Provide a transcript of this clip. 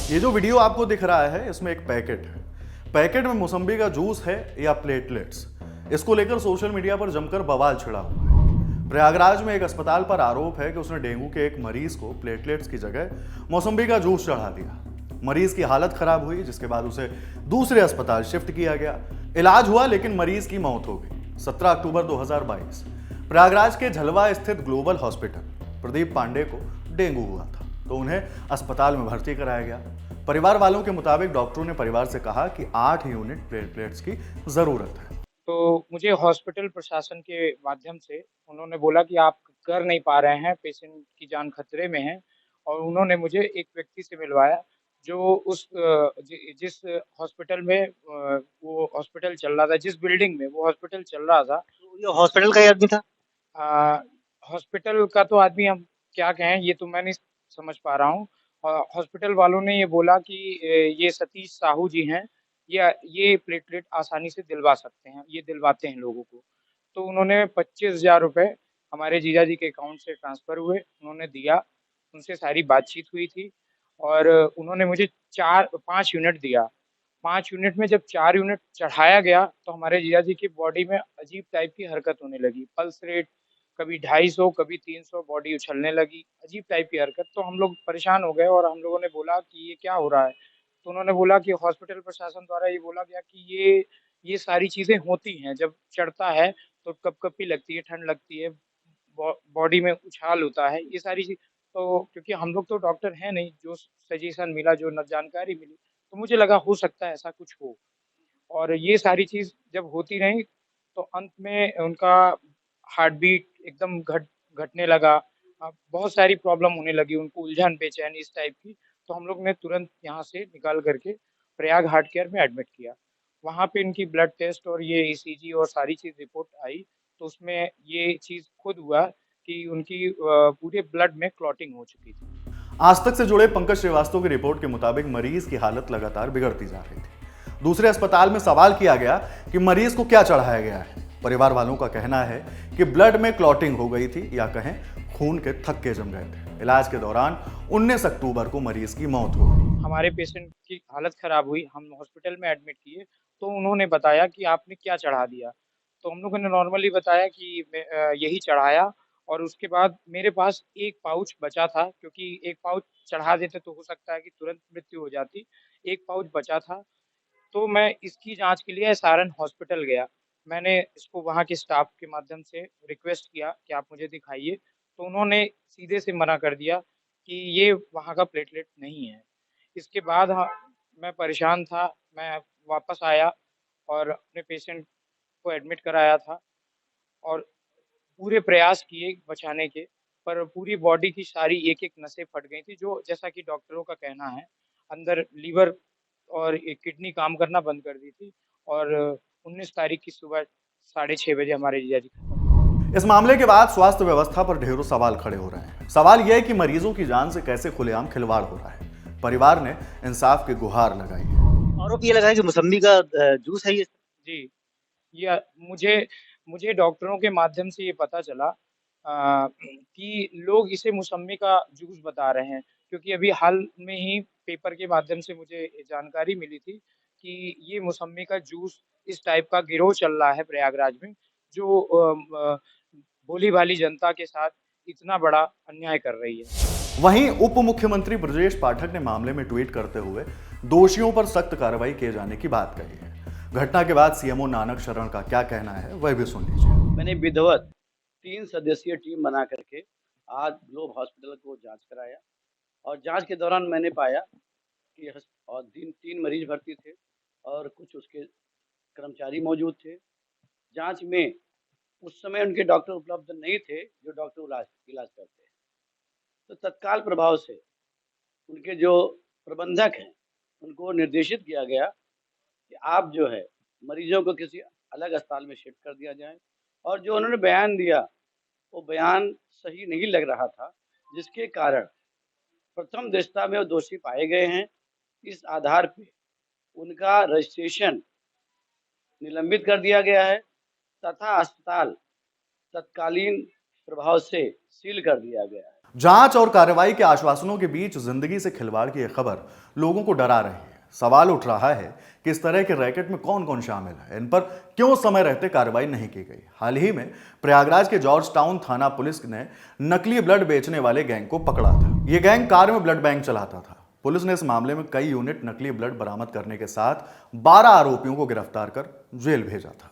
ये जो वीडियो आपको दिख रहा है इसमें एक पैकेट है। पैकेट में मौसम्बी का जूस है या प्लेटलेट्स, इसको लेकर सोशल मीडिया पर जमकर बवाल छिड़ा हुआ है। प्रयागराज में एक अस्पताल पर आरोप है कि उसने डेंगू के एक मरीज को प्लेटलेट्स की जगह मौसम्बी का जूस चढ़ा दिया। मरीज की हालत खराब हुई, जिसके बाद उसे दूसरे अस्पताल शिफ्ट किया गया। इलाज हुआ लेकिन मरीज की मौत हो गई। 17 अक्टूबर 2022 प्रयागराज के झलवा स्थित ग्लोबल हॉस्पिटल प्रदीप पांडे को डेंगू हुआ था, तो उन्हें अस्पताल में भर्ती कराया गया। परिवार वालों के मुताबिक डॉक्टरों ने परिवार से कहा कि 8 यूनिट प्लेटलेट्स की जरूरत है। तो मुझे हॉस्पिटल प्रशासन के माध्यम से उन्होंने बोला कि आप कर नहीं पा रहे हैं, पेशेंट की जान खतरे में है। और उन्होंने मुझे एक व्यक्ति से मिलवाया जो जिस हॉस्पिटल में वो हॉस्पिटल चल रहा था, जिस बिल्डिंग में वो हॉस्पिटल चल रहा था। तो ये हॉस्पिटल का ही आदमी था? अ, हॉस्पिटल का तो आदमी हम क्या कहें, ये तो मैं नहीं समझ पा रहा हूँ। हॉस्पिटल वालों ने ये बोला कि ये सतीश साहू जी हैं, या ये प्लेटलेट आसानी से दिलवा सकते हैं, ये दिलवाते हैं लोगों को। तो उन्होंने 25,000 रुपए हमारे जीजा जी के अकाउंट से ट्रांसफ़र हुए, उन्होंने दिया, उनसे सारी बातचीत हुई थी। और उन्होंने मुझे 5 यूनिट दिया। 5 यूनिट में जब 4 यूनिट चढ़ाया गया, तो हमारे जीजा जी की बॉडी में अजीब टाइप की हरकत होने लगी। पल्स रेट कभी 250, कभी 300, बॉडी उछलने लगी, अजीब टाइप की हरकत। तो हम लोग परेशान हो गए और हम लोगों ने बोला कि ये क्या हो रहा है? तो उन्होंने बोला कि हॉस्पिटल प्रशासन द्वारा ये बोला गया कि ये सारी चीज़ें होती हैं, जब चढ़ता है तो कँपकँपी लगती है, ठंड लगती है, बॉडी में उछाल होता है, ये सारी चीज़। तो क्योंकि हम लोग तो डॉक्टर हैं नहीं, जो सजेशन मिला, जो न जानकारी मिली, तो मुझे लगा हो सकता है ऐसा कुछ हो। और ये सारी चीज़ जब होती रही, तो अंत में उनका हार्ट बीट एकदम घटने लगा। बहुत सारी प्रॉब्लम होने लगी उनको, उलझन, बेचैनी इस टाइप की। तो हम लोग ने तुरंत यहाँ से निकाल करके प्रयाग हार्ट केयर में एडमिट किया। वहाँ पे इनकी ब्लड टेस्ट और ये ईसीजी और सारी चीज़ रिपोर्ट आई, तो उसमें ये चीज़ खुद हुआ कि उनकी पूरे ब्लड में क्लॉटिंग हो चुकी थी। आज तक से जुड़े पंकज श्रीवास्तव की रिपोर्ट के मुताबिक मरीज की हालत लगातार बिगड़ती जा रही थी। दूसरे अस्पताल में सवाल किया गया कि मरीज को क्या चढ़ाया गया है। परिवार वालों का कहना है कि ब्लड में क्लॉटिंग हो गई थी, या कहें खून के थक्के जम गए थे। इलाज के दौरान 19 अक्टूबर को मरीज की मौत हो गई। हमारे पेशेंट की हालत खराब हुई, हम हॉस्पिटल में एडमिट किए, तो उन्होंने बताया कि आपने क्या चढ़ा दिया? तो हम लोगों ने नॉर्मली बताया कि यही चढ़ाया। और उसके बाद मेरे पास 1 पाउच बचा था, क्योंकि 1 पाउच चढ़ा देते तो हो सकता है कि तुरंत मृत्यु हो जाती। 1 पाउच बचा था, तो मैं इसकी जाँच के लिए सारन हॉस्पिटल गया। मैंने इसको वहाँ के स्टाफ के माध्यम से रिक्वेस्ट किया कि आप मुझे दिखाइए, तो उन्होंने सीधे से मना कर दिया कि ये वहाँ का प्लेटलेट नहीं है। इसके बाद मैं परेशान था, मैं वापस आया और अपने पेशेंट को एडमिट कराया था और पूरे प्रयास किए बचाने के, पर पूरी बॉडी की सारी एक-एक नसें फट गई थी, जो जैसा कि डॉक्टरों का कहना है, अंदर लीवर और एक किडनी काम करना बंद कर दी थी। और 19 तारीख की सुबह 6:30 बजे हमारे जीजा जी खत्म हो गए। इस मामले के बाद स्वास्थ्य व्यवस्था पर ढेरों सवाल खड़े हो रहे हैं। सवाल यह है कि मरीजों की जान से कैसे खुलेआम खिलवाड़ हो रहा है। परिवार ने इंसाफ की गुहार लगाई है। आरोप ये लगा है कि मौसम्बी का जूस है ये। जी, ये मुझे मुझे डॉक्टरों के माध्यम से ये पता चला कि लोग इसे मौसम्बी का जूस बता रहे हैं, क्योंकि अभी हाल में ही पेपर के माध्यम से मुझे जानकारी मिली थी कि ये मौसम्बी का जूस इस टाइप का गिरोह चल रहा है प्रयागराज में, जो भोली-भाली जनता के साथ इतना बड़ा अन्याय कर रही है। वहीं उप मुख्यमंत्री ब्रजेश पाठक ने मामले में ट्वीट करते हुए दोषियों पर सख्त कार्रवाई किए जाने की बात कही है। घटना के बाद सीएमओ नानक शरण का क्या कहना है वह भी सुन लीजिए। मैंने विधिवत 3 सदस्यीय टीम बना करके आज ग्लोब हॉस्पिटल को जांच कराया और जांच के दौरान मैंने पाया कि और 3 मरीज भर्ती थे और कुछ उसके कर्मचारी मौजूद थे। जांच में उस समय उनके डॉक्टर उपलब्ध नहीं थे जो डॉक्टर इलाज करते हैं। तो तत्काल प्रभाव से उनके जो प्रबंधक हैं, उनको निर्देशित किया गया कि आप जो है मरीजों को किसी अलग अस्पताल में शिफ्ट कर दिया जाए। और जो उन्होंने बयान दिया, वो बयान सही नहीं लग रहा था, जिसके कारण प्रथम दृष्टया में वो दोषी पाए गए हैं। इस आधार पे उनका रजिस्ट्रेशन निलंबित कर दिया गया है तथा अस्पताल तत्कालीन प्रभाव से सील कर दिया गया है। जांच और कार्रवाई के आश्वासनों के बीच जिंदगी से खिलवाड़ की यह खबर लोगों को डरा रही है। सवाल उठ रहा है कि इस तरह के रैकेट में कौन कौन शामिल है, इन पर क्यों समय रहते कार्रवाई नहीं की गई। हाल ही में प्रयागराज के जॉर्ज टाउन थाना पुलिस ने नकली ब्लड बेचने वाले गैंग को पकड़ा था। यह गैंग कार में ब्लड बैंक चलाता था। पुलिस ने इस मामले में कई यूनिट नकली ब्लड बरामद करने के साथ 12 आरोपियों को गिरफ्तार कर जेल भेजा था।